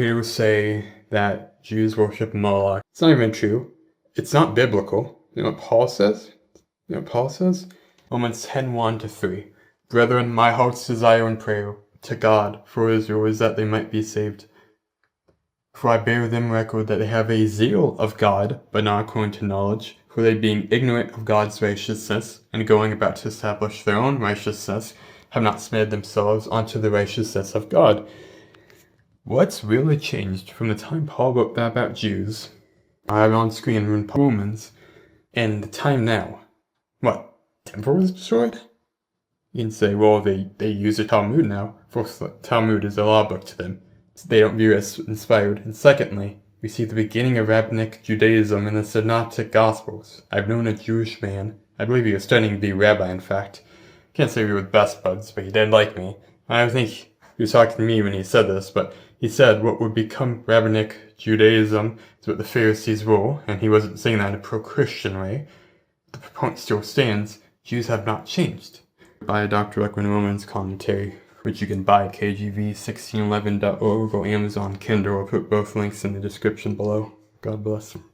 who say that Jews worship Moloch. It's not even true. It's not biblical. You know what Paul says? Romans 10:1-3. Brethren, my heart's desire and prayer to God for Israel is that they might be saved. For I bear them record that they have a zeal of God, but not according to knowledge. For they, being ignorant of God's righteousness, and going about to establish their own righteousness, have not submitted themselves unto the righteousness of God. What's really changed from the time Paul wrote that about Jews, I have on screen in Romans, and the time now? What? Temple was destroyed? You can say, well, they use the Talmud now. First, the Talmud is a law book to them. So they don't view it as inspired. And secondly, we see the beginning of rabbinic Judaism in the Synoptic Gospels. I've known a Jewish man. I believe he was studying to be a rabbi, in fact. Can't say we were best buds, but he did like me. I don't think he was talking to me when he said this, but he said what would become rabbinic Judaism is what the Pharisees rule, and he wasn't saying that in a pro-Christian way. The point still stands. Jews have not changed. Buy a Dr. Ruckman Romans commentary, which you can buy at kgv1611.org or Amazon Kindle. I'll put both links in the description below. God bless.